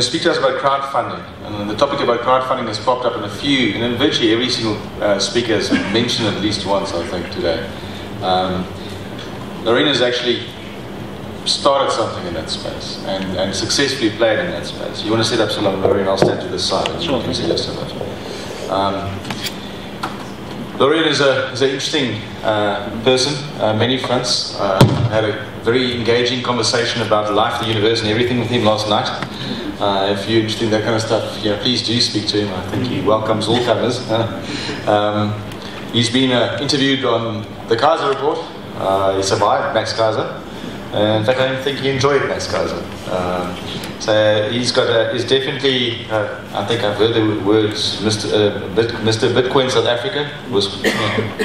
Speak to us about crowdfunding. And the topic about crowdfunding has popped up in virtually every single speaker has mentioned it at least once, I think, today. Lorien has actually started something in that space and successfully played in that space. You want to set up something, Lorien? I'll stand to the side and you can see us of it. Lorien is an interesting person, many fronts. I had a very engaging conversation about life, the universe, and everything with him last night. If you're interested in that kind of stuff, please do speak to him. I think he welcomes all comers. He's been interviewed on the Kaiser Report. He survived Max Kaiser. In fact, I don't think he enjoyed Max Kaiser. So he's definitely, I think I've heard the words, Mr. Bitcoin South Africa was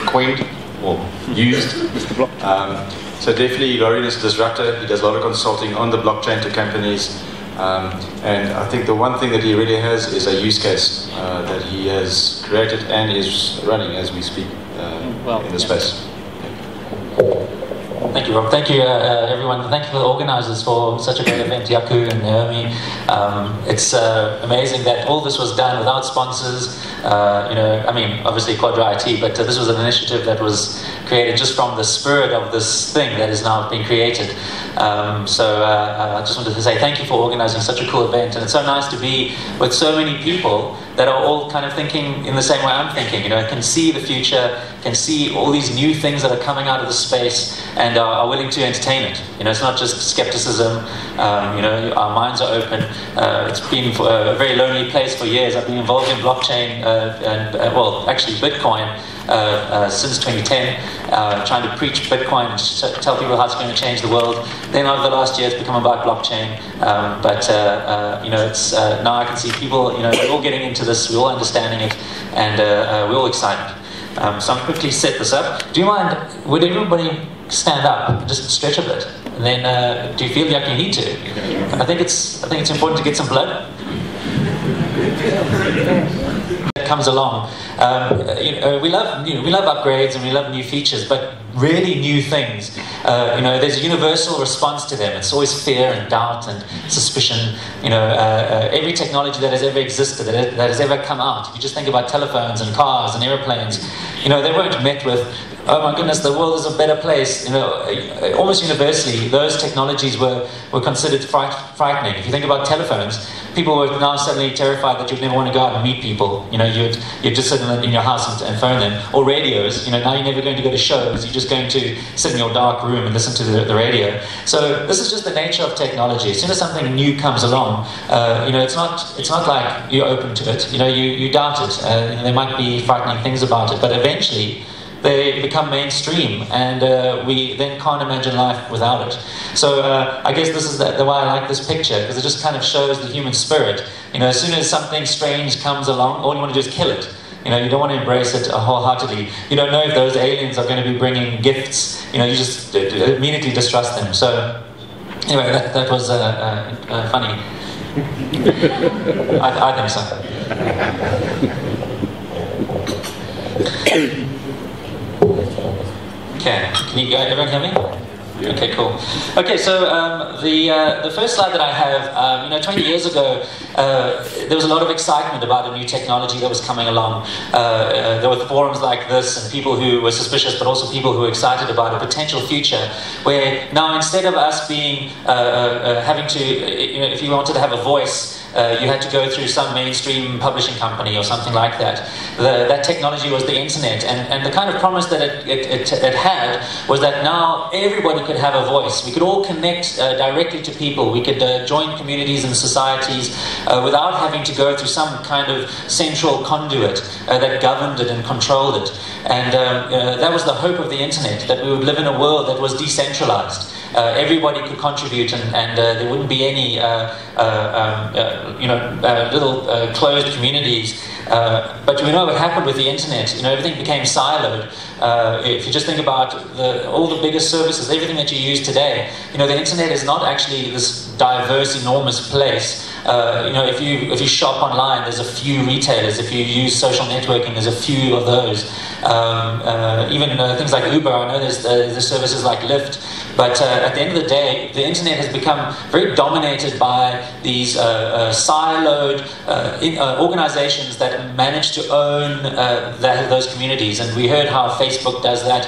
coined or used. So definitely Lorien is a disruptor. He does a lot of consulting on the blockchain to companies. And I think the one thing that he really has is a use case that he has created and is running as we speak in the space. Thank you, Rob. Thank you, everyone. Thank you to the organisers for such a great event, Yaku and Naomi. It's amazing that all this was done without sponsors. Obviously Quadra IT, but this was an initiative that was created just from the spirit of this thing that is now being created. I just wanted to say thank you for organising such a cool event, and it's so nice to be with so many people that are all kind of thinking in the same way I'm thinking. Can see the future, can see all these new things that are coming out of the space, and are willing to entertain it. It's not just skepticism. Our minds are open. It's been a very lonely place for years. I've been involved in blockchain actually Bitcoin since 2010, trying to preach Bitcoin and tell people how it's going to change the world. Then over the last year, it's become about blockchain. It's now I can see people. We're all getting into this. We're all understanding it, and we're all excited. So I'll quickly set this up. Do you mind? Would everybody stand up and just stretch a bit? And then, do you feel like you need to? I think it's important to get some blood. Comes along. We love upgrades and we love new features, but really new things. There's a universal response to them. It's always fear and doubt and suspicion. Every technology that has ever existed, that has ever come out. If you just think about telephones and cars and airplanes, they weren't met with, oh my goodness, the world is a better place. Almost universally, those technologies were considered frightening. If you think about telephones, people were now suddenly terrified that you'd never want to go out and meet people. You'd just sit in your house and phone them. Or radios. Now you're never going to go to shows. You're just going to sit in your dark room and listen to the radio. So this is just the nature of technology. As soon as something new comes along, it's not like you're open to it. You doubt it. There might be frightening things about it, but eventually they become mainstream, and we then can't imagine life without it. So I guess this is the why I like this picture, because it just kind of shows the human spirit. As soon as something strange comes along, all you want to do is kill it. You don't want to embrace it wholeheartedly. You don't know if those aliens are going to be bringing gifts. You just immediately distrust them. So anyway, that was funny. I think so. Okay, can everyone hear me? Yeah. Okay, cool. Okay, so the first slide that I have, 20 years ago, there was a lot of excitement about a new technology that was coming along. There were forums like this and people who were suspicious, but also people who were excited about a potential future where now instead of us being, having to, if you wanted to have a voice, you had to go through some mainstream publishing company or something like that. That technology was the internet, and the kind of promise that it had was that now everybody could have a voice. We could all connect directly to people. We could join communities and societies without having to go through some kind of central conduit that governed it and controlled it. And that was the hope of the internet, that we would live in a world that was decentralized. Everybody could contribute, and there wouldn't be any little closed communities. But we know what happened with the internet. Everything became siloed. If you just think about all the biggest services, everything that you use today, the internet is not actually this diverse, enormous place if you shop online, there's a few retailers. If you use social networking, there's a few of those. Even things like Uber, I know there's services like Lyft. But at the end of the day, the internet has become very dominated by these siloed organizations that manage to own those communities. And we heard how Facebook does that.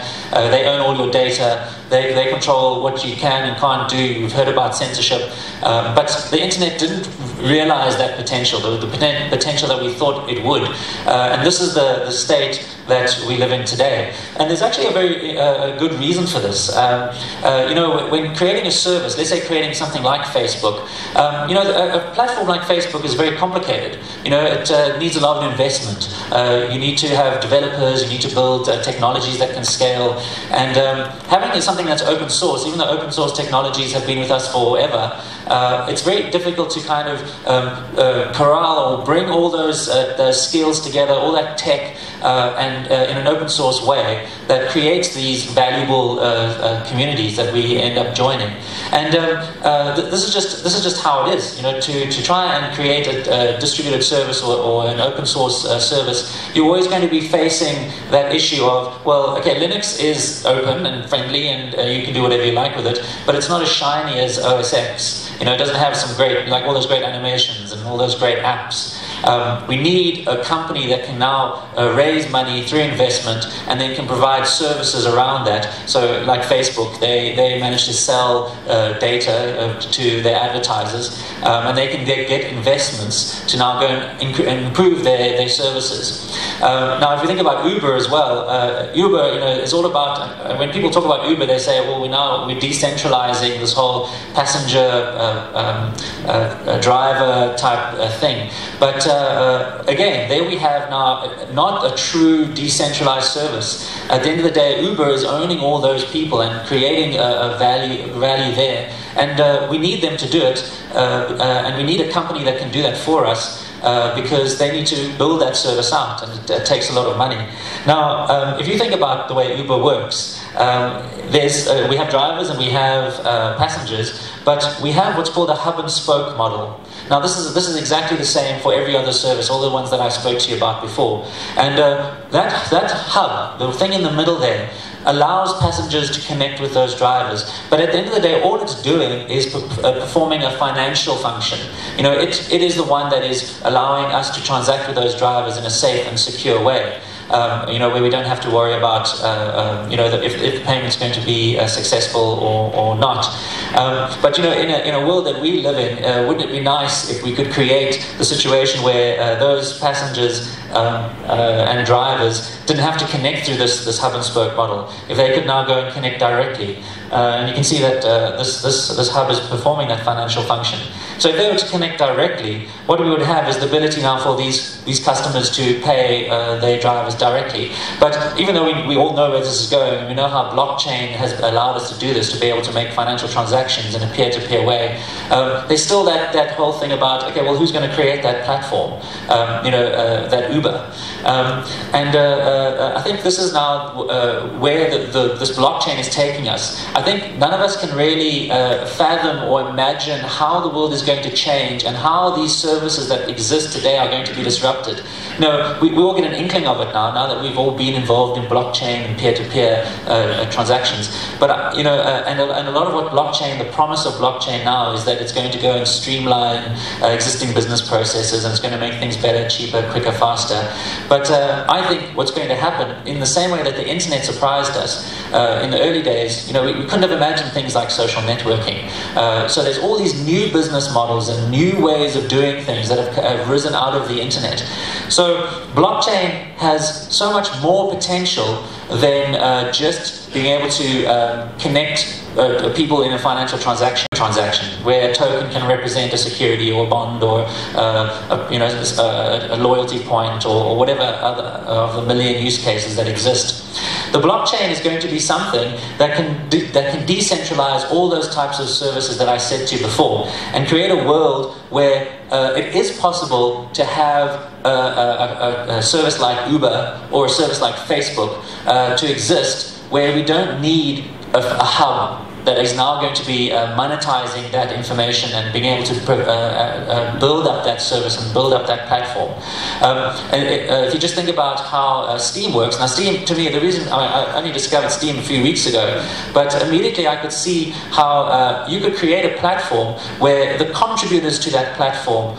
They own all your data. They control what you can and can't do. We've heard about censorship. But the internet didn't realize that potential, the potential that we thought it would. And this is the state that we live in today. And there's actually a very good reason for this. When creating a service, let's say creating something like Facebook, a platform like Facebook is very complicated. It needs a lot of investment. You need to have developers, you need to build technologies that can scale. And having something that's open source, even though open source technologies have been with us forever, it's very difficult to kind of corral or bring all those skills together, all that tech, and in an open source way that creates these valuable communities that we end up joining. And this is just how it is. To try and create a distributed service or an open source service, you're always going to be facing that issue of, well, okay, Linux is open and friendly, and you can do whatever you like with it, but it's not as shiny as OS X. It doesn't have some great, like all those great animations and all those great apps. We need a company that can now raise money through investment and then can provide services around that. So like Facebook, they manage to sell data to their advertisers, and they can get investments to now go and improve their services. Now if you think about Uber as well, Uber is all about, when people talk about Uber, they say, well, we're decentralizing this whole passenger driver type thing. But again, there we have now not a true decentralized service. At the end of the day, Uber is owning all those people and creating a value there. And we need them to do it, and we need a company that can do that for us. Because they need to build that service out, and it takes a lot of money. Now, if you think about the way Uber works, we have drivers and we have passengers, but we have what's called a hub and spoke model. Now, this is exactly the same for every other service, all the ones that I spoke to you about before. And that hub, the thing in the middle there, allows passengers to connect with those drivers. But at the end of the day, all it's doing is performing a financial function. It is the one that is allowing us to transact with those drivers in a safe and secure way. Where we don't have to worry about, if the payment's going to be successful or not. But in a world that we live in, wouldn't it be nice if we could create the situation where those passengers and drivers didn't have to connect through this hub and spoke model? If they could now go and connect directly, and you can see that this hub is performing that financial function. So if they were to connect directly, what we would have is the ability now for these customers to pay their drivers directly. But even though we all know where this is going, and we know how blockchain has allowed us to do this, to be able to make financial transactions in a peer-to-peer way, there's still that whole thing about, okay, well, who's going to create that platform, that Uber? I think this is now where this blockchain is taking us. I think none of us can really fathom or imagine how the world is going to change and how these services that exist today are going to be disrupted. We all get an inkling of it now that we've all been involved in blockchain and peer-to-peer transactions. But and a lot of what blockchain, the promise of blockchain now is that it's going to go and streamline existing business processes, and it's going to make things better, cheaper, quicker, faster. But I think what's going to happen, in the same way that the internet surprised us in the early days, we couldn't have imagined things like social networking. So there's all these new business models and new ways of doing things that have risen out of the internet. So blockchain has so much more potential than just being able to connect people in a financial transaction, where a token can represent a security or a bond or a loyalty point or whatever other of the million use cases that exist. The blockchain is going to be something that can decentralize all those types of services that I said to you before, and create a world where it is possible to have a service like Uber or a service like Facebook to exist, where we don't need a hub that is now going to be monetizing that information and being able to build up that service and build up that platform. If you just think about how Steem works, now Steem, to me, the reason I only discovered Steem a few weeks ago, but immediately I could see how you could create a platform where the contributors to that platform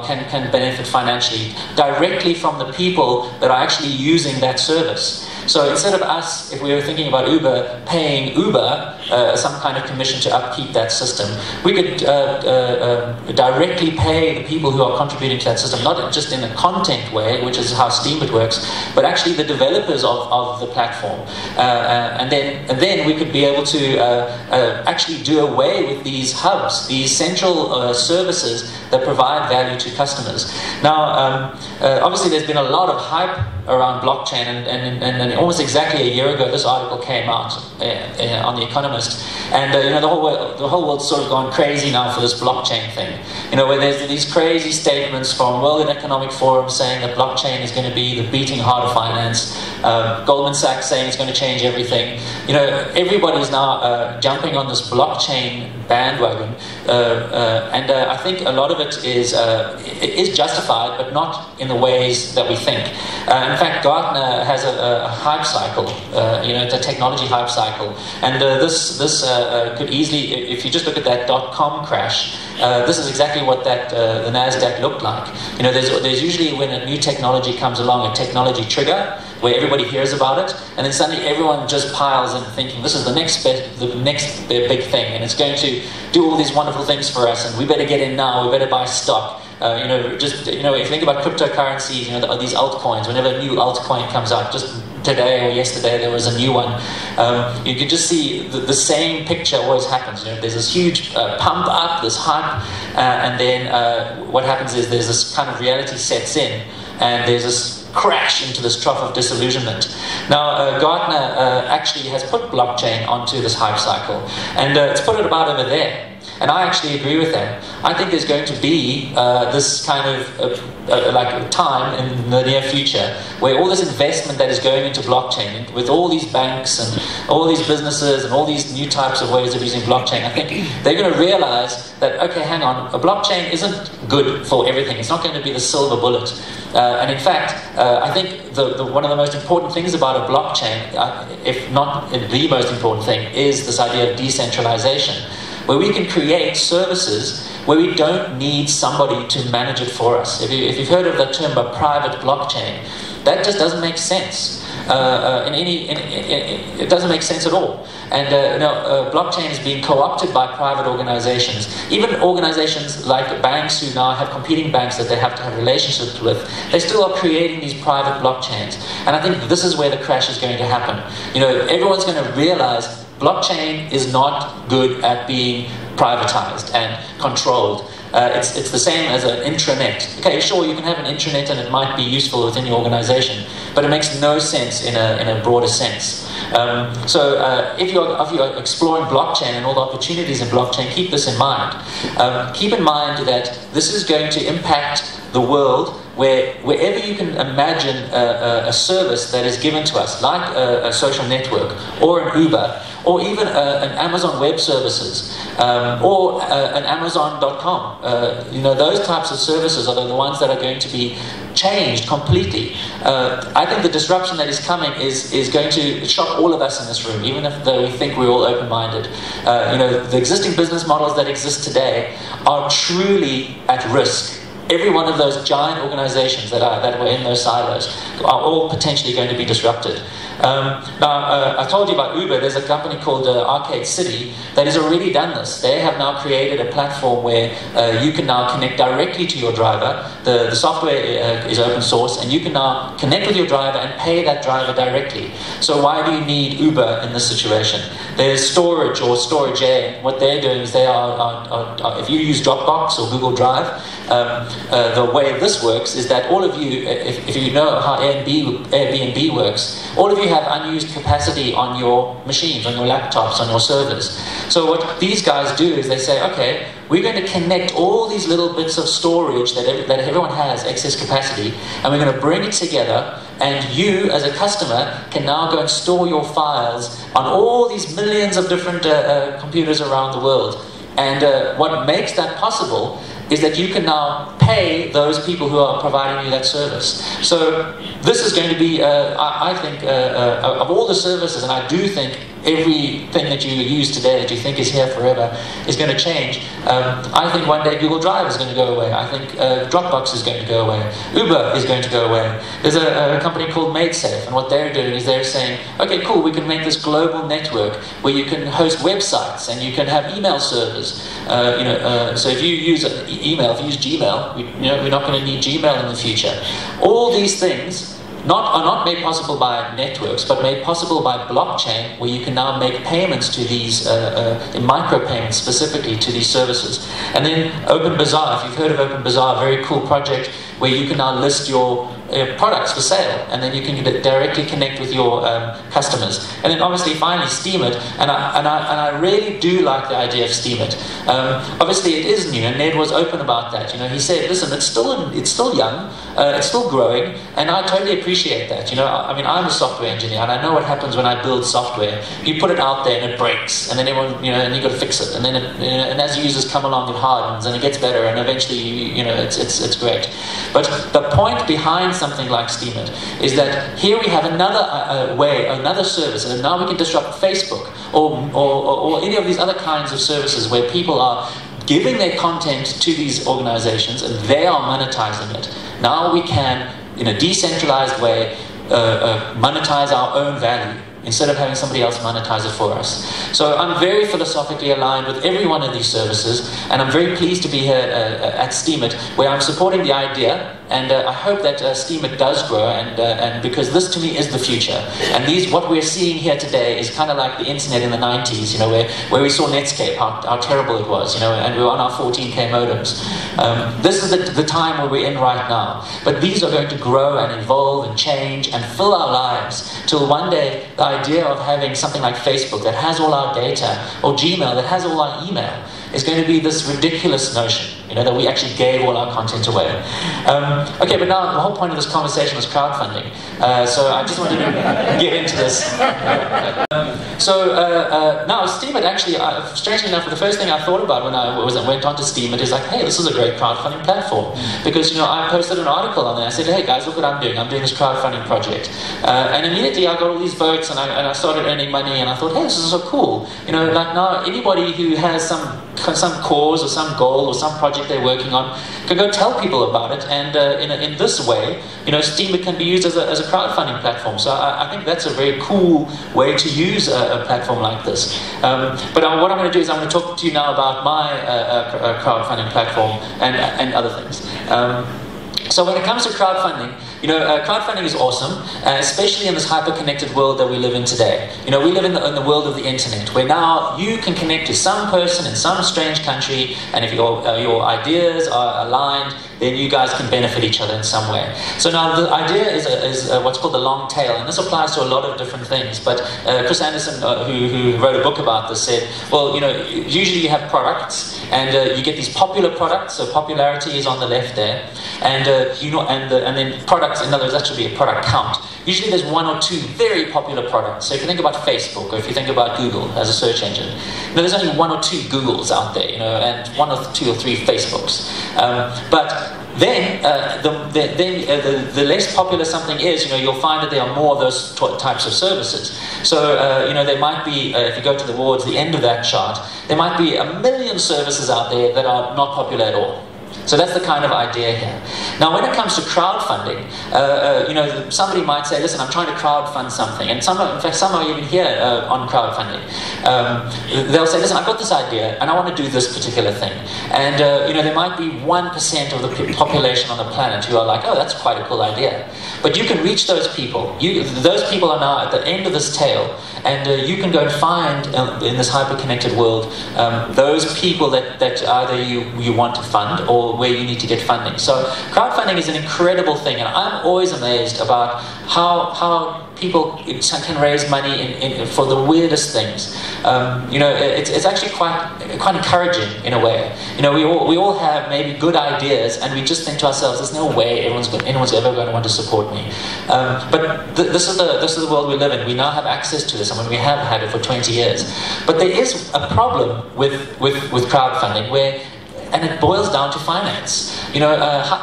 can benefit financially directly from the people that are actually using that service. So instead of us, if we were thinking about Uber, paying Uber some kind of commission to upkeep that system, we could directly pay the people who are contributing to that system, not just in a content way, which is how Steemit works, but actually the developers of the platform. And then we could be able to actually do away with these hubs, these central services that provide value to customers. Now, obviously there's been a lot of hype around blockchain, and almost exactly a year ago this article came out on The Economist, and the whole world's sort of gone crazy now for this blockchain thing, where there's these crazy statements from World Economic Forum saying that blockchain is going to be the beating heart of finance, Goldman Sachs saying it's going to change everything. Everybody's now jumping on this blockchain bandwagon, and I think a lot of it is justified, but not in the ways that we think. In fact, Gartner has a hype cycle, it's a technology hype cycle, and this could easily, if you just look at that .com crash, this is exactly what the NASDAQ looked like. There's usually, when a new technology comes along, a technology trigger where everybody hears about it, and then suddenly everyone just piles in thinking this is the next big thing, and it's going to do all these wonderful things for us, and we better get in now, we better buy stock. If you think about cryptocurrencies, these altcoins, whenever a new altcoin comes out, just today or yesterday there was a new one, you can just see the same picture always happens. There's this huge pump up, this hype, and then what happens is there's this kind of reality sets in, and there's this crash into this trough of disillusionment. Now, Gartner actually has put blockchain onto this hype cycle, and it's put it about over there. And I actually agree with that. I think there's going to be this kind of time in the near future where all this investment that is going into blockchain, with all these banks and all these businesses and all these new types of ways of using blockchain, I think they're going to realize that, okay, hang on, a blockchain isn't good for everything. It's not going to be the silver bullet. And in fact, I think one of the most important things about a blockchain, if not the most important thing, is this idea of decentralization, where we can create services where we don't need somebody to manage it for us. If you've heard of the term a private blockchain, that just doesn't make sense. It doesn't make sense at all. And blockchain is being co-opted by private organizations. Even organizations like banks who now have competing banks that they have to have relationships with, they still are creating these private blockchains. And I think this is where the crash is going to happen. Everyone's going to realize blockchain is not good at being privatized and controlled. It's the same as an intranet. Okay, sure, you can have an intranet and it might be useful within your organization, but it makes no sense in a broader sense. So if you're exploring blockchain and all the opportunities in blockchain, keep this in mind. Keep in mind that this is going to impact the world wherever you can imagine a service that is given to us, like a social network or an Uber, or even an Amazon Web Services, or an Amazon.com. Those types of services are the ones that are going to be changed completely. I think the disruption that is coming is going to shock all of us in this room, even if we think we're all open-minded. The existing business models that exist today are truly at risk. Every one of those giant organizations that were in those silos are all potentially going to be disrupted. Now, I told you about Uber. There's a company called Arcade City that has already done this. They have now created a platform where you can now connect directly to your driver. The software is open source, and you can now connect with your driver and pay that driver directly. So why do you need Uber in this situation? There's Storage or Storage Air. What they're doing is if you use Dropbox or Google Drive, the way this works is that all of you, if you know how Airbnb works, all of you have unused capacity on your machines, on your laptops, on your servers. So what these guys do is they say, okay, we're going to connect all these little bits of storage that everyone has, excess capacity, and we're going to bring it together and you, as a customer, can now go and store your files on all these millions of different computers around the world. And what makes that possible is that you can now pay those people who are providing you that service. So this is going to be, I think, of all the services, and I do think everything that you use today that you think is here forever is going to change. I think one day Google Drive is going to go away. I think Dropbox is going to go away. Uber is going to go away. There's a company called MadeSafe, and what they're doing is they're saying, okay, cool, we can make this global network where you can host websites and you can have email servers. So if you use email, if you use Gmail, we're not going to need Gmail in the future. All these things are not made possible by networks, but made possible by blockchain, where you can now make payments to these, in micropayments specifically to these services. And then Open Bazaar, if you've heard of Open Bazaar, a very cool project where you can now list your products for sale, and then you can directly connect with your customers. And then obviously finally Steemit, and I really do like the idea of Steemit. Obviously it is new, and Ned was open about that. He said, listen, it's still young, it's still growing, and I totally appreciate that. I mean, I'm a software engineer, and I know what happens when I build software. You put it out there and it breaks, and then everyone, and you've got to fix it, and then and as users come along, it hardens and it gets better, and eventually, it's great. But the point behind something like Steemit is that here we have another way, another service, and now we can disrupt Facebook or any of these other kinds of services where people are giving their content to these organizations and they are monetizing it. Now we can, in a decentralized way, monetize our own value instead of having somebody else monetize it for us. So I'm very philosophically aligned with every one of these services, and I'm very pleased to be here at Steemit, where I'm supporting the idea, and I hope that Steemit does grow, and because this to me is the future. And what we're seeing here today is kind of like the internet in the 90s, where we saw Netscape, how terrible it was, and we were on our 14K modems. This is the time where we're in right now. But these are going to grow and evolve and change and fill our lives till one day the idea of having something like Facebook that has all our data, or Gmail that has all our email, is going to be this ridiculous notion, that we actually gave all our content away. Okay, but now the whole point of this conversation was crowdfunding. So I just wanted to get into this. Now Steemit actually, strangely enough, the first thing I thought about when I went onto Steemit is like, hey, this is a great crowdfunding platform. Because, I posted an article on there. I said, hey guys, look what I'm doing. I'm doing this crowdfunding project. And immediately I got all these votes, and I started earning money, and I thought, hey, this is so cool. Like now anybody who has some cause or some goal or some project they're working on can go tell people about it, and in this way, Steemit can be used as a crowdfunding platform. So I think that's a very cool way to use a platform like this. But what I'm going to do is I'm going to talk to you now about my crowdfunding platform and other things. So when it comes to crowdfunding, crowdfunding is awesome, especially in this hyper-connected world that we live in today. We live in the world of the internet, where now you can connect to some person in some strange country, and if your ideas are aligned, then you guys can benefit each other in some way. So now the idea is what's called the long tail, and this applies to a lot of different things. But Chris Anderson, who wrote a book about this, said, well, usually you have products, and you get these popular products. So popularity is on the left there, and and then products. In other words, that should be a product count. Usually there's one or two very popular products. So if you think about Facebook, or if you think about Google as a search engine, there's only one or two Googles out there, and one or two or three Facebooks. But then the less popular something is, you'll find that there are more of those types of services. So there might be, if you go towards the end of that chart, there might be 1 million services out there that are not popular at all. So that's the kind of idea here. Now, when it comes to crowdfunding, somebody might say, listen, I'm trying to crowdfund something. And some are even here on crowdfunding. They'll say, listen, I've got this idea, and I want to do this particular thing. And, there might be 1% of the population on the planet who are like, oh, that's quite a cool idea. But you can reach those people. Those people are now at the end of this tail, and you can go and find, in this hyper-connected world, those people that either you want to fund or where you need to get funding. So crowdfunding is an incredible thing, and I'm always amazed about how people can raise money for the weirdest things. It's actually quite encouraging in a way. We all have maybe good ideas, and we just think to ourselves, "There's no way anyone's ever going to want to support me." But this is the world we live in. We now have access to this. I mean, we have had it for 20 years. But there is a problem with crowdfunding and it boils down to finance.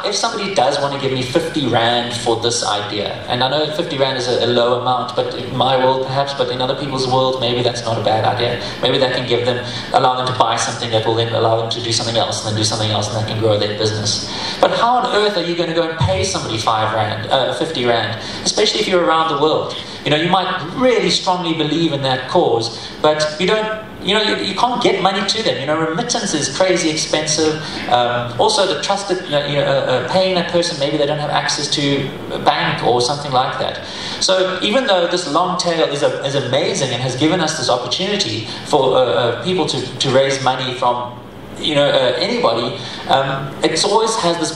If somebody does want to give me 50 Rand for this idea, and I know 50 Rand is a low amount, but in my world perhaps, but in other people's world, maybe that's not a bad idea. Maybe that can allow them to buy something that will then allow them to do something else, and then do something else, and that can grow their business. But how on earth are you going to go and pay somebody 50 Rand, especially if you're around the world? You might really strongly believe in that cause, but you can't get money to them. Remittance is crazy expensive. Also, the trusted, paying that person, maybe they don't have access to a bank or something like that. So even though this long tail is amazing and has given us this opportunity for people to raise money from anybody,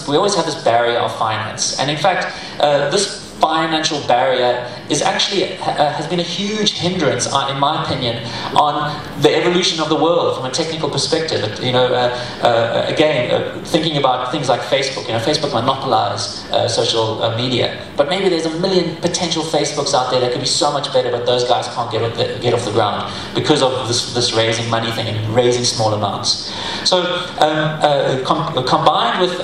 we always have this barrier of finance. And in fact, this financial barrier has been a huge hindrance, in my opinion, on the evolution of the world from a technical perspective. Thinking about things like Facebook. Facebook monopolized social media, but maybe there's a million potential Facebooks out there that could be so much better, but those guys can't get off the ground because of this raising money thing and raising small amounts. So combined with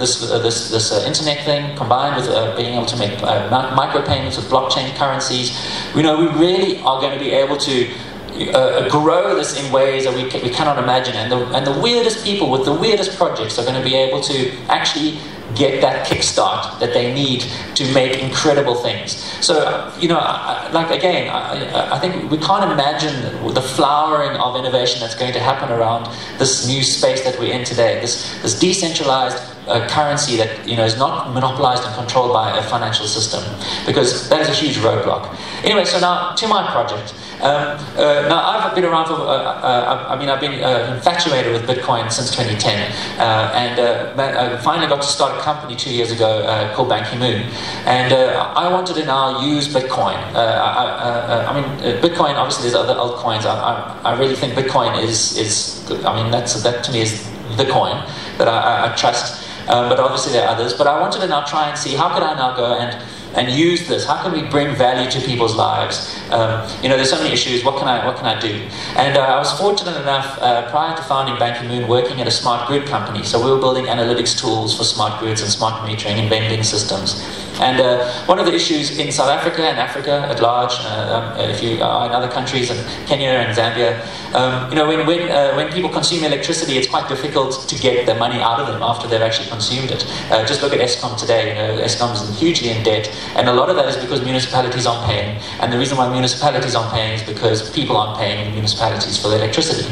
this internet thing, combined with being able to make micropayments with blockchain currencies, we really are going to be able to grow this in ways that we cannot imagine, and the weirdest people with the weirdest projects are going to be able to actually get that kickstart that they need to make incredible things. So, I think we can't imagine the flowering of innovation that's going to happen around this new space that we're in today, this decentralized currency that is not monopolized and controlled by a financial system, because that is a huge roadblock. Anyway, so now to my project. Now I've been around for, I've been infatuated with Bitcoin since 2010, and I finally got to start a company 2 years ago called Banky Moon, and I wanted to now use Bitcoin. Bitcoin, obviously there's other altcoins. I really think Bitcoin that to me is the coin that I trust, but obviously there are others. But I wanted to now try and see how could I now go and use this. How can we bring value to people's lives? There's so many issues. What can I do? And I was fortunate enough, prior to founding Banky Moon, working at a smart grid company. So we were building analytics tools for smart grids and smart metering and vending systems. And one of the issues in South Africa and Africa at large, if you are in other countries, and Kenya and Zambia, when people consume electricity, it's quite difficult to get the money out of them after they've actually consumed it. Just look at Eskom today. Eskom is hugely in debt, and a lot of that is because municipalities aren't paying. And the reason why municipalities aren't paying is because people aren't paying in municipalities for the electricity.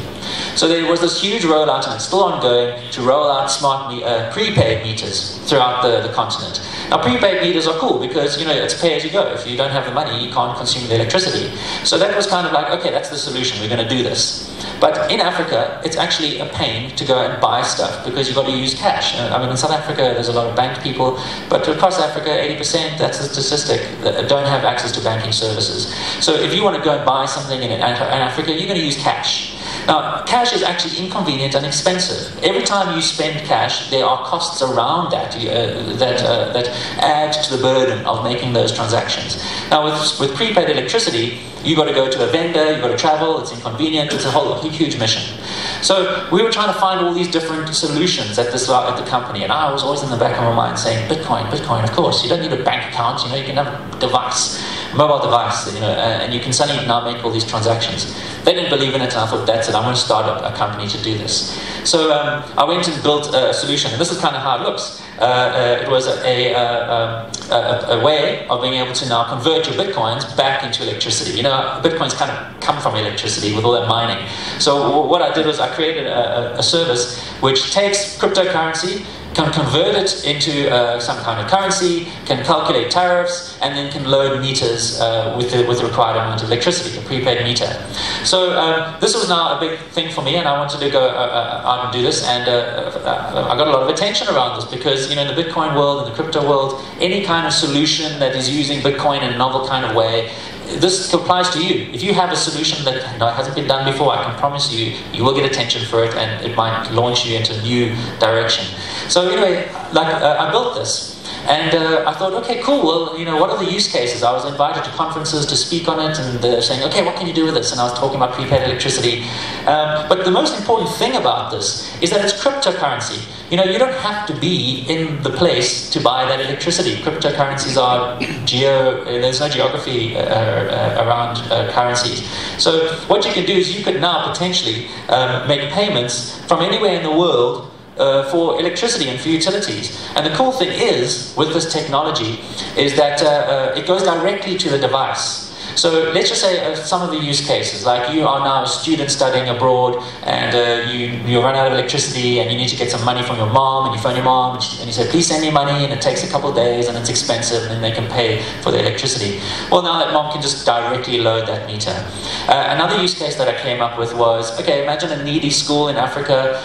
So there was this huge rollout, and it's still ongoing, to roll out smart prepaid meters throughout the continent. Now, prepaid meters are cool because, it's pay as you go. If you don't have the money, you can't consume the electricity. So that was kind of like, okay, that's the solution. We're going to do this. But in Africa, it's actually a pain to go and buy stuff because you've got to use cash. In South Africa, there's a lot of banked people, but across Africa, 80%, that's the statistic, don't have access to banking services. So if you want to go and buy something in Africa, you're going to use cash. Now, cash is actually inconvenient and expensive. Every time you spend cash, there are costs around that that add to the burden of making those transactions. Now, with prepaid electricity, you've got to go to a vendor, you've got to travel, it's inconvenient, it's a whole huge mission. So we were trying to find all these different solutions at the company, and I was always in the back of my mind saying, Bitcoin, of course, you don't need a bank account, you can have a mobile device, and you can suddenly now make all these transactions. They didn't believe in it, and I thought, that's it, I'm going to start a company to do this. So I went and built a solution, and this is kind of how it looks. It was a way of being able to now convert your bitcoins back into electricity. Bitcoins kind of come from electricity with all that mining. So what I did was I created a service which takes cryptocurrency, can convert it into some kind of currency, can calculate tariffs, and then can load meters with the required amount of electricity, a prepaid meter. So this was now a big thing for me, and I wanted to go out and do this, and I got a lot of attention around this because, in the Bitcoin world, in the crypto world, any kind of solution that is using Bitcoin in a novel kind of way, this applies to you. If you have a solution that hasn't been done before, I can promise you, you will get attention for it, and it might launch you into a new direction. So anyway, I built this. And I thought, okay, cool, well, what are the use cases? I was invited to conferences to speak on it, and they're saying, okay, what can you do with this? And I was talking about prepaid electricity. But the most important thing about this is that it's cryptocurrency. You don't have to be in the place to buy that electricity. Cryptocurrencies are there's no geography around currencies. So what you can do is you could now potentially make payments from anywhere in the world for electricity and for utilities. And the cool thing is, with this technology, is that it goes directly to the device. So let's just say some of the use cases, like you are now a student studying abroad, and you run out of electricity, and you need to get some money from your mom, and you phone your mom, and you say, please send me money, and it takes a couple of days, and it's expensive, and then they can pay for the electricity. Well, now that mom can just directly load that meter. Another use case that I came up with was, okay, imagine a needy school in Africa.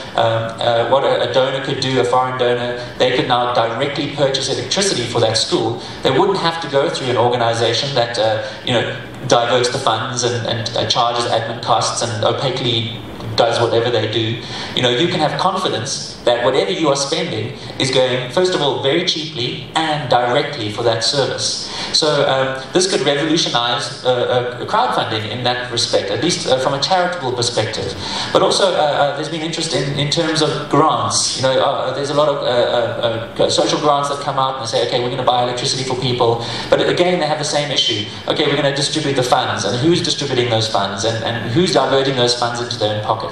What a donor could do, a foreign donor, they could now directly purchase electricity for that school. They wouldn't have to go through an organization that, diverts the funds and charges admin costs and opaquely does whatever they do. You can have confidence that whatever you are spending is going, first of all, very cheaply and directly for that service. So this could revolutionize crowdfunding in that respect, at least from a charitable perspective. But also, there's been interest in terms of grants. There's a lot of social grants that come out and they say, okay, we're going to buy electricity for people. But again, they have the same issue. Okay, we're going to distribute the funds, and who's distributing those funds, and who's diverting those funds into their own pockets.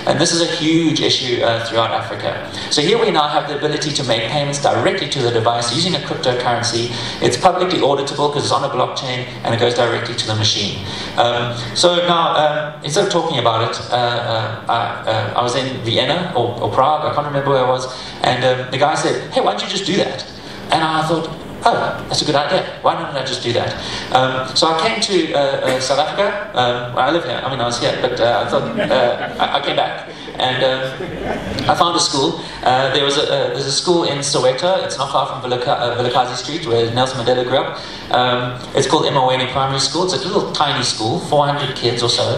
And this is a huge issue throughout Africa. So here we now have the ability to make payments directly to the device using a cryptocurrency. It's publicly auditable because it's on a blockchain, and it goes directly to the machine. So now, instead of talking about it, I was in Vienna or Prague, I can't remember where I was, and the guy said, hey, why don't you just do that? And I thought, oh, that's a good idea. Why don't I just do that? So I came to South Africa. I live here. I was here, but I thought I came back, and I found a school. There's a school in Soweto. It's not far from Vilakazi Street, where Nelson Mandela grew up. It's called Mweni Primary School. It's a little tiny school, 400 kids or so.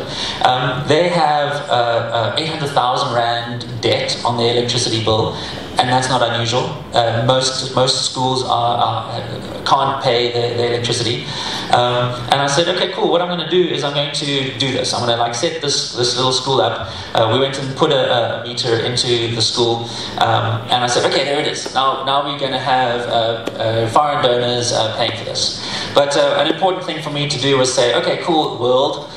They have 800,000 rand debt on their electricity bill. And that's not unusual. Most schools can't pay their electricity. And I said, okay, cool. What I'm going to do is I'm going to do this. I'm going to set this little school up. We went and put a meter into the school, and I said, okay, there it is. Now we're going to have foreign donors paying for this. But an important thing for me to do was say, okay, cool, world.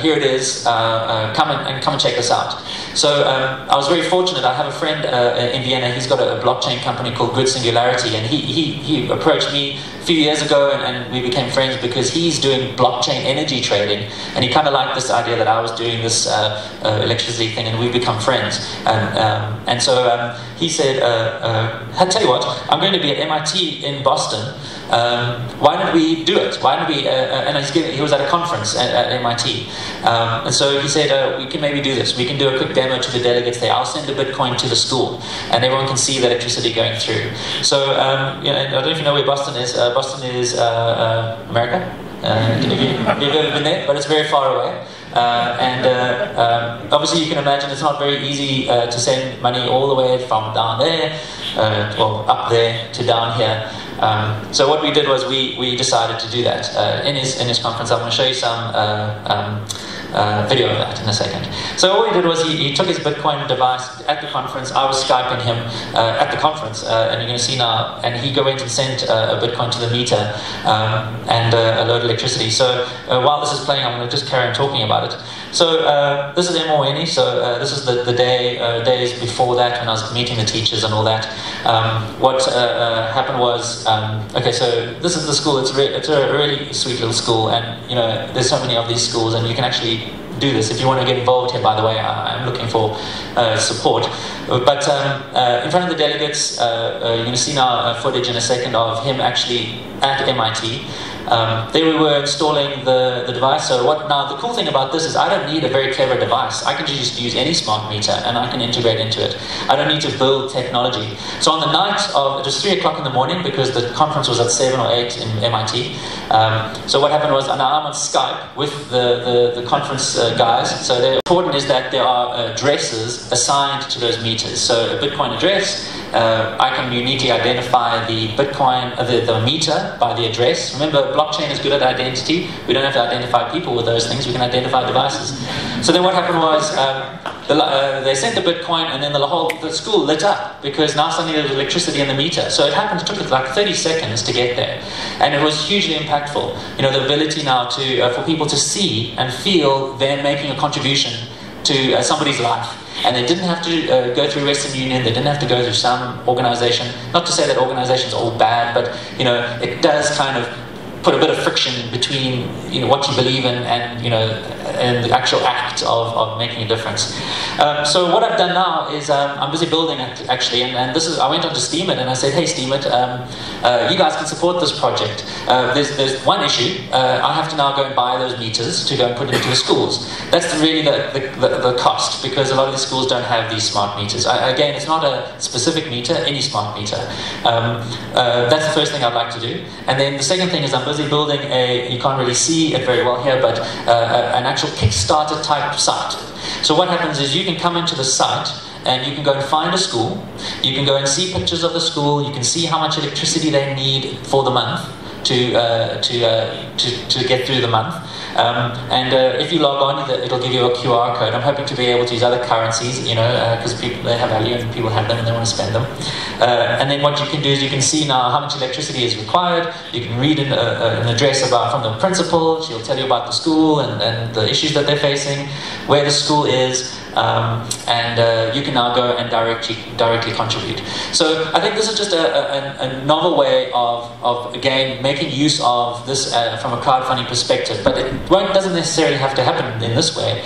Here it is. Come and check this out. So I was very fortunate. I have a friend in Vienna. He's got a blockchain company called Good Singularity, and he approached me a few years ago, and we became friends because he's doing blockchain energy trading, and he kind of liked this idea that I was doing this electricity thing, and we've become friends. And so he said, "I tell you what, I'm going to be at MIT in Boston. Why don't we do it? Why don't we?" And he was at a conference at MIT, and so he said, "We can maybe do this. We can do a quick demo to the delegates there. I'll send a Bitcoin to the school, and everyone can see the electricity going through." So I don't know if you know where Boston is. Boston is America. Have you ever been there? But it's very far away. Obviously you can imagine it's not very easy to send money all the way from down there, up there to down here. So what we did was we decided to do that in his conference. I'm going to show you some video of that in a second. So all he did was he took his Bitcoin device at the conference. I was Skyping him at the conference, and you're going to see now. And he went and sent a Bitcoin to the meter and a load of electricity. So while this is playing, I'm going to just carry on talking about it. So this is Mweni. So this is the days before that when I was meeting the teachers and all that. What happened was, okay, so this is the school. It's a really sweet little school, and there's so many of these schools, and you can actually do this. If you want to get involved here, by the way, I'm looking for support. But in front of the delegates, you're going to see now footage in a second of him actually at MIT. There we were installing the device. So now the cool thing about this is I don't need a very clever device. I can just use any smart meter and I can integrate into it. I don't need to build technology. So on the night of, it was 3 o'clock in the morning because the conference was at 7 or 8 in MIT. So what happened was, and I'm on Skype with the conference guys. So the important is that there are addresses assigned to those meters. So a Bitcoin address, I can uniquely identify the Bitcoin, the meter by the address. Remember, blockchain is good at identity. We don't have to identify people with those things. We can identify devices. So then what happened was they sent the Bitcoin, and then the school lit up because now suddenly there was electricity in the meter. So it happened. It took like 30 seconds to get there, and it was hugely impactful. You know, the ability now to for people to see and feel they're making a contribution to somebody's life. And they didn't have to go through Western Union, they didn't have to go through some organization. Not to say that organizations are all bad, but you know, it does kind of put a bit of friction between, you know, what you believe in and, you know, and the actual act of making a difference. So what I've done now is I'm busy building it actually, and this is, I went on to Steemit and I said, hey Steemit, you guys can support this project. There's one issue. I have to now go and buy those meters to go and put it into the schools. That's really the cost, because a lot of the schools don't have these smart meters. Again, it's not a specific meter, any smart meter. That's the first thing I'd like to do. And then the second thing is I'm busy building you can't really see it very well here, but an actual Kickstarter type site. So what happens is you can come into the site and you can go and find a school. You can go and see pictures of the school. You can see how much electricity they need for the month to get through the month. If you log on, it'll give you a QR code. I'm hoping to be able to use other currencies, you know, because they have value and people have them and they want to spend them. And then what you can do is you can see now how much electricity is required. You can read an address from the principal. She'll tell you about the school and the issues that they're facing, where the school is. You can now go and directly contribute. So I think this is just a novel way of again making use of this from a crowdfunding perspective. But it doesn't necessarily have to happen in this way.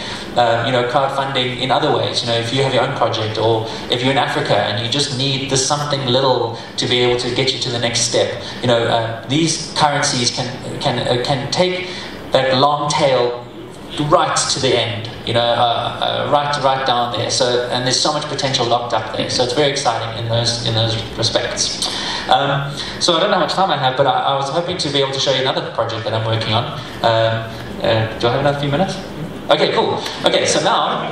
You know, crowdfunding in other ways. You know, if you have your own project, or if you're in Africa and you just need this something little to be able to get you to the next step. You know, these currencies can take that long tail right to the end, you know, right down there. So, and there's so much potential locked up there. So it's very exciting in those respects. So I don't know how much time I have, but I was hoping to be able to show you another project that I'm working on. Do I have another few minutes? Okay, cool. Okay, so now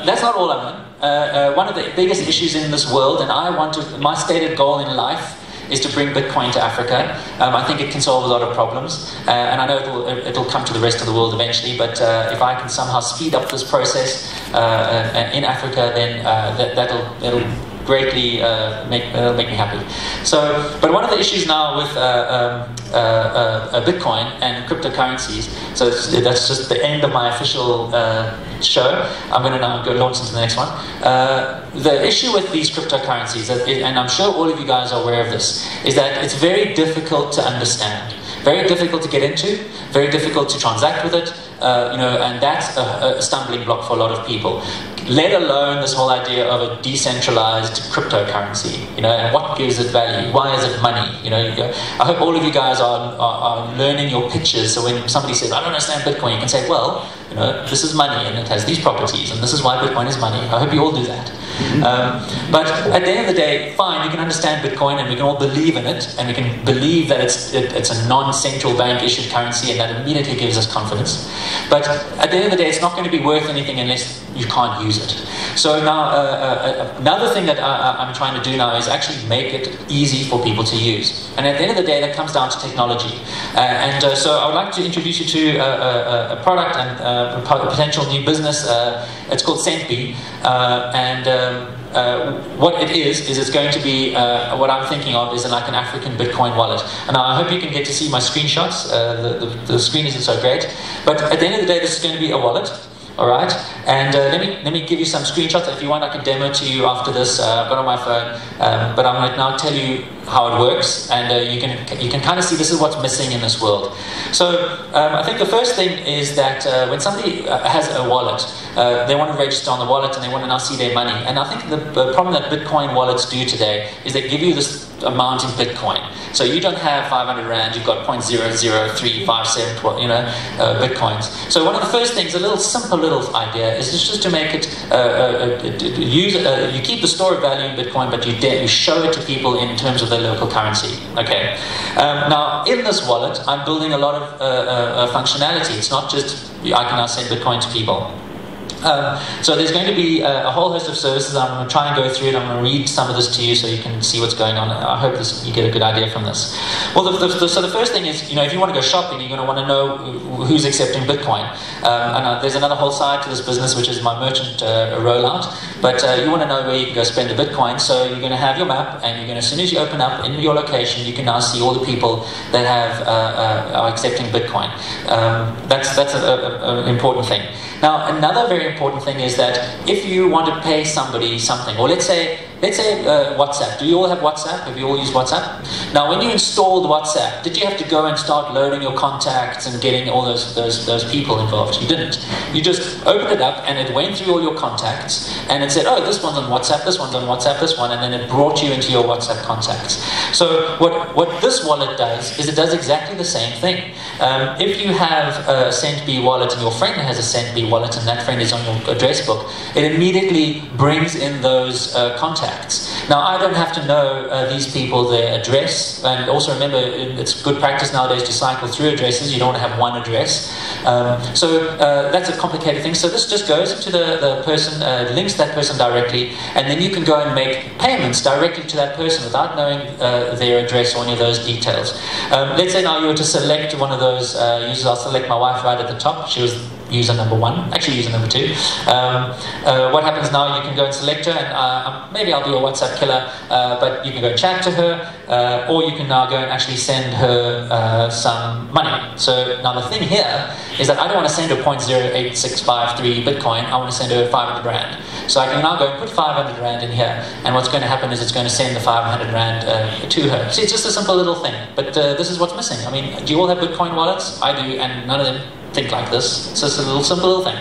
that's not all I've done. One of the biggest issues in this world, and my stated goal in life is to bring Bitcoin to Africa. I think it can solve a lot of problems, and I know it'll come to the rest of the world eventually, but if I can somehow speed up this process in Africa, then it'll greatly make me happy. So, but one of the issues now with Bitcoin and cryptocurrencies, so that's just the end of my official show. I'm going to now go launch into the next one. The issue with these cryptocurrencies, and I'm sure all of you guys are aware of this, is that it's very difficult to understand, very difficult to get into, very difficult to transact with it, you know, and that's a stumbling block for a lot of people. Let alone this whole idea of a decentralized cryptocurrency, you know, and what gives it value? Why is it money? You know, I hope all of you guys are learning your pitches. So when somebody says, "I don't understand Bitcoin," you can say, "Well, you know, this is money and it has these properties, and this is why Bitcoin is money." I hope you all do that. But at the end of the day, fine, you can understand Bitcoin and we can all believe in it, and we can believe that it's a non-central bank issued currency, and that immediately gives us confidence. But at the end of the day, it's not going to be worth anything unless you can't use it. So now, another thing that I'm trying to do now is actually make it easy for people to use. And at the end of the day, that comes down to technology. So I would like to introduce you to a product and a potential new business. It's called Centbee, what it is it's going to be what I'm thinking of is like an African Bitcoin wallet. And I hope you can get to see my screenshots. The screen isn't so great, but at the end of the day, this is going to be a wallet. All right, and let me give you some screenshots. If you want, I can demo to you after this. I've got it on my phone, but I'm going to now tell you how it works, and you can kind of see this is what's missing in this world. So I think the first thing is that when somebody has a wallet, they want to register on the wallet and they want to now see their money. And I think the problem that Bitcoin wallets do today is they give you this amount in Bitcoin. So you don't have 500 Rand, you've got 0.00357, Bitcoins. So one of the first things, a little simple little idea, is just to make it, you keep the stored value in Bitcoin, but you show it to people in terms of their local currency. Okay. Now, in this wallet, I'm building a lot of functionality. It's not just, I can now send Bitcoin to people. So there's going to be a whole host of services. I'm going to try and go through it. I'm going to read some of this to you so you can see what's going on. I hope you get a good idea from this. Well, so the first thing is, if you want to go shopping, you're going to want to know who's accepting Bitcoin. And there's another whole side to this business, which is my merchant rollout. But you want to know where you can go spend the Bitcoin. So you're going to have your map, and you're going to, as soon as you open up in your location, you can now see all the people that are accepting Bitcoin. That's an important thing. Now, another very important thing is that if you want to pay somebody something, or let's say WhatsApp. Do you all have WhatsApp? Have you all used WhatsApp? Now, when you installed WhatsApp, did you have to go and start loading your contacts and getting all those people involved? You didn't. You just opened it up and it went through all your contacts and it said, oh, this one's on WhatsApp, this one's on WhatsApp, this one, and then it brought you into your WhatsApp contacts. So what this wallet does is it does exactly the same thing. If you have a SendB wallet and your friend has a SendB wallet and that friend is on your address book, it immediately brings in those contacts. Now, I don't have to know these people, their address, and also remember, it's good practice nowadays to cycle through addresses. You don't want to have one address. So that's a complicated thing. So this just goes into the person, links that person directly, and then you can go and make payments directly to that person without knowing their address or any of those details. Let's say now you were to select one of those users. I'll select my wife right at the top. She was user number 1, actually user number 2. What happens now, you can go and select her, and maybe I'll be a WhatsApp killer, but you can go and chat to her, or you can now go and actually send her some money. So now the thing here is that I don't want to send her 0.08653 Bitcoin, I want to send her 500 Rand. So I can now go and put 500 Rand in here, and what's going to happen is it's going to send the 500 Rand to her. See, it's just a simple little thing, but this is what's missing. I mean, do you all have Bitcoin wallets? I do, and none of them think like this. It's just a little simple little thing.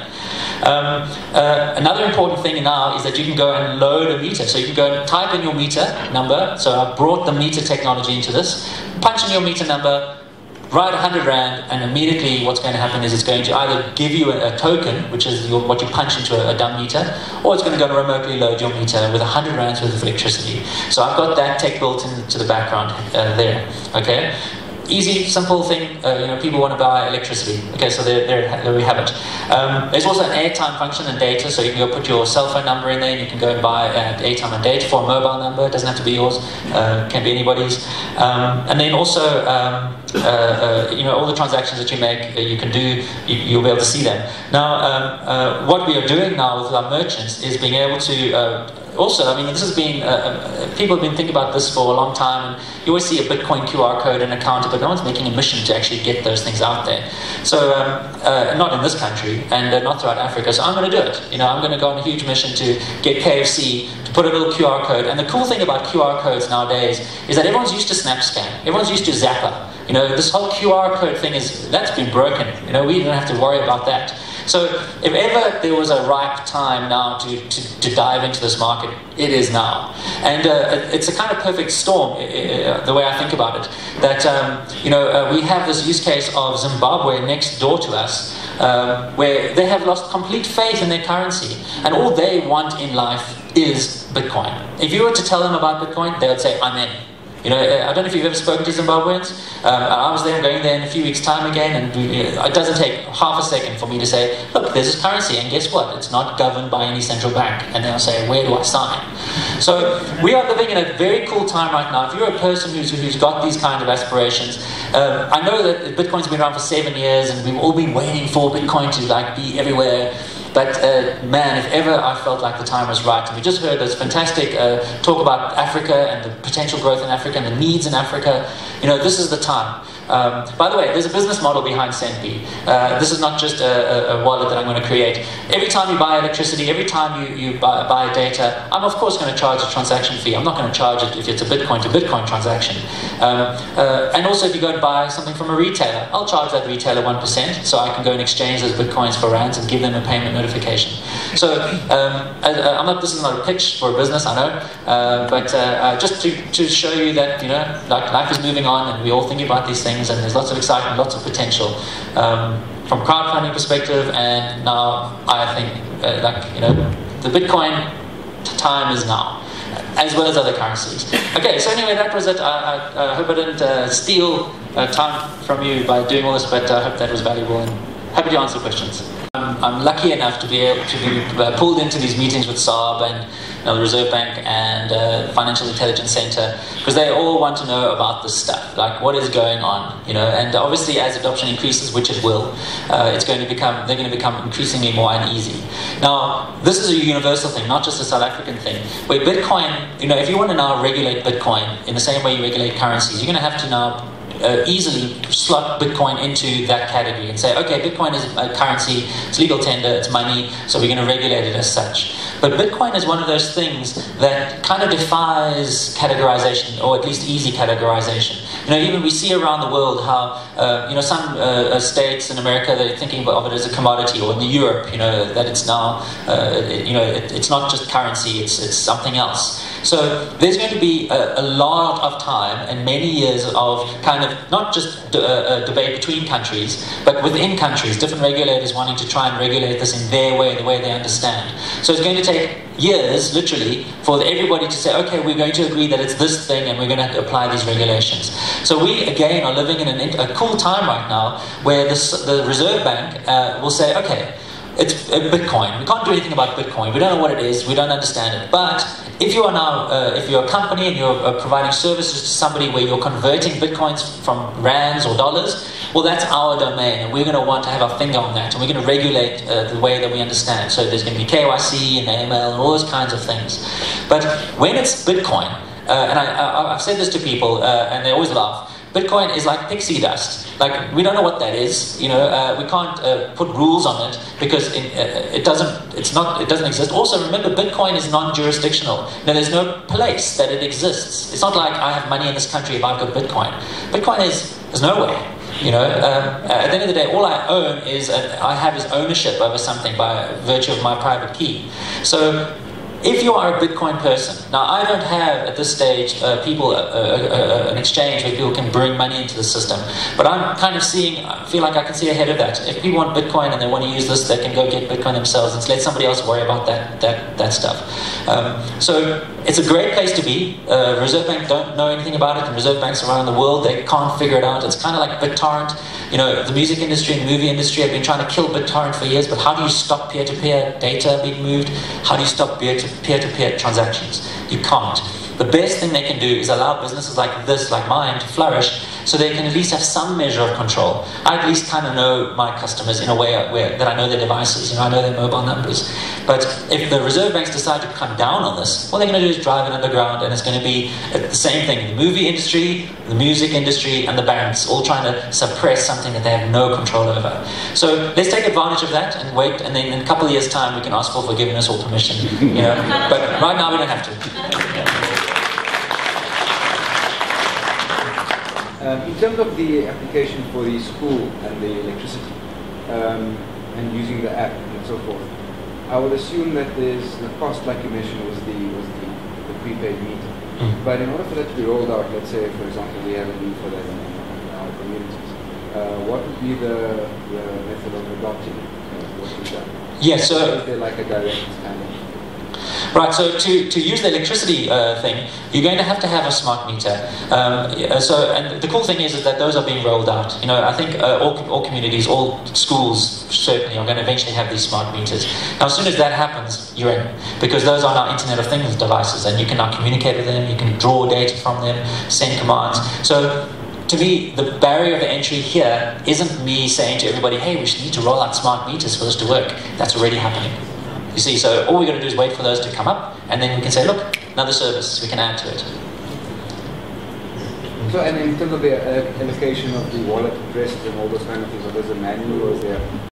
Another important thing now is that you can go and load a meter. So you can go and type in your meter number. So I've brought the meter technology into this. Punch in your meter number, write 100 Rand, and immediately what's going to happen is it's going to either give you a token, which is what you punch into a dumb meter, or it's going to go and remotely load your meter with 100 Rands worth of electricity. So I've got that tech built into the background there. Okay. Easy, simple thing. People want to buy electricity. Okay, so there we have it. There's also an airtime function and data, so you can go put your cell phone number in there, and you can go and buy airtime and data for a mobile number. It doesn't have to be yours. Can be anybody's. And then also, all the transactions that you make, you can do. You'll be able to see them. Now, what we are doing now with our merchants is being able to. Also, I mean, this has been, people have been thinking about this for a long time, and you always see a Bitcoin QR code in a counter, but no one's making a mission to actually get those things out there. So, not in this country, and not throughout Africa, so I'm going to do it. I'm going to go on a huge mission to get KFC to put a little QR code. And the cool thing about QR codes nowadays is that everyone's used to SnapScan, everyone's used to Zapper. This whole QR code thing that's been broken. We don't have to worry about that. So if ever there was a ripe time now to dive into this market, it is now. And it's a kind of perfect storm, the way I think about it. That, we have this use case of Zimbabwe next door to us, where they have lost complete faith in their currency. And all they want in life is Bitcoin. If you were to tell them about Bitcoin, they would say, I'm in. I don't know if you've ever spoken to Zimbabweans. I was there, I'm going there in a few weeks' time again, and it doesn't take half a second for me to say, look, there's this currency, and guess what? It's not governed by any central bank. And they'll say, where do I sign? So we are living in a very cool time right now. If you're a person who's got these kind of aspirations, I know that Bitcoin's been around for 7 years, and we've all been waiting for Bitcoin to be everywhere. But man, if ever I felt like the time was right, and we just heard this fantastic talk about Africa and the potential growth in Africa and the needs in Africa, this is the time. By the way, there's a business model behind Sendbee. This is not just a wallet that I'm going to create. Every time you buy electricity, every time you buy data, I'm of course going to charge a transaction fee. I'm not going to charge it if it's a Bitcoin to Bitcoin transaction. And also if you go and buy something from a retailer, I'll charge that retailer 1%, so I can go and exchange those Bitcoins for rands and give them a payment notification. So this is not a pitch for a business, I know, but just to show you that, you know, like life is moving on and we're all thinking about these things, and there's lots of excitement, lots of potential from crowdfunding perspective. And now I think the Bitcoin time is now, as well as other currencies. Okay, so anyway, that was it. I hope I didn't steal time from you by doing all this, but I hope that was valuable, and happy to answer questions. I'm lucky enough to be able to be pulled into these meetings with SARB and the Reserve Bank and Financial Intelligence Center, because they all want to know about this stuff, like what is going on, you know. And obviously, as adoption increases, which it will, they're going to become increasingly more uneasy. Now, this is a universal thing, not just a South African thing. Where Bitcoin, you know, if you want to now regulate Bitcoin in the same way you regulate currencies, you're going to have to now easily slot Bitcoin into that category and say, okay, Bitcoin is a currency, it's legal tender, it's money, so we're going to regulate it as such. But Bitcoin is one of those things that kind of defies categorization, or at least easy categorization. You know, even we see around the world how, some states in America, they're thinking of it as a commodity, or in Europe, you know, that it's now, it's not just currency, it's something else. So there's going to be a lot of time and many years of kind of not just debate between countries, but within countries, different regulators wanting to try and regulate this in their way, the way they understand. So it's going to take years, literally, for everybody to say, okay, we're going to agree that it's this thing and we're going to apply these regulations. So we, again, are living in a cool time right now where the Reserve Bank will say, okay, it's Bitcoin. We can't do anything about Bitcoin. We don't know what it is. We don't understand it. But if you are now, if you're a company and you're providing services to somebody where you're converting Bitcoins from rands or dollars, well, that's our domain, and we're going to want to have our finger on that, and we're going to regulate the way that we understand. So there's going to be KYC and AML and all those kinds of things. But when it's Bitcoin, and I've said this to people, and they always laugh, Bitcoin is like pixie dust. Like, we don't know what that is. You know, we can't put rules on it because it doesn't exist. Also, remember, Bitcoin is non-jurisdictional. Now, there's no place that it exists. It's not like I have money in this country if I've got Bitcoin. Bitcoin is nowhere. You know, at the end of the day, all I own is I have is ownership over something by virtue of my private key. So, if you are a Bitcoin person, now I don't have at this stage an exchange where people can bring money into the system, but I'm kind of feel like I can see ahead of that. If people want Bitcoin and they want to use this, they can go get Bitcoin themselves and let somebody else worry about that stuff. So it's a great place to be. Reserve Bank don't know anything about it, and Reserve Banks around the world, they can't figure it out. It's kind of like BitTorrent. You know, the music industry and movie industry have been trying to kill BitTorrent for years, but how do you stop peer-to-peer data being moved? How do you stop peer-to-peer transactions? You can't. The best thing they can do is allow businesses like this, like mine, to flourish, so they can at least have some measure of control. I at least kind of know my customers in a way that I know their devices, you know, I know their mobile numbers. But if the Reserve Banks decide to come down on this, what they're going to do is drive it underground, and it's going to be the same thing. The movie industry, the music industry, and the banks all trying to suppress something that they have no control over. So let's take advantage of that and wait, and then in a couple of years' time we can ask for forgiveness or permission, you know. But right now we don't have to. In terms of the application for the school and the electricity, and using the app and so forth, I would assume that there's the cost, like you mentioned, was the prepaid meter. Mm-hmm. But in order for that to be rolled out, let's say, for example, we have a need for that in our communities, what would be the method of adopting what we've done? Yes, so is there like a direct kind of... Right, so to use the electricity thing, you're going to have a smart meter. And the cool thing is that those are being rolled out. You know, I think all communities, all schools certainly are going to eventually have these smart meters. Now, as soon as that happens, you're in, because those are now Internet of Things devices, and you can now communicate with them, you can draw data from them, send commands. So, to me, the barrier of entry here isn't me saying to everybody, hey, we need to roll out smart meters for this to work. That's already happening. You see, so all we're going to do is wait for those to come up, and then we can say, look, another service we can add to it. So, and in terms of the allocation of the wallet addresses and all those kind of things, are there a manual or is there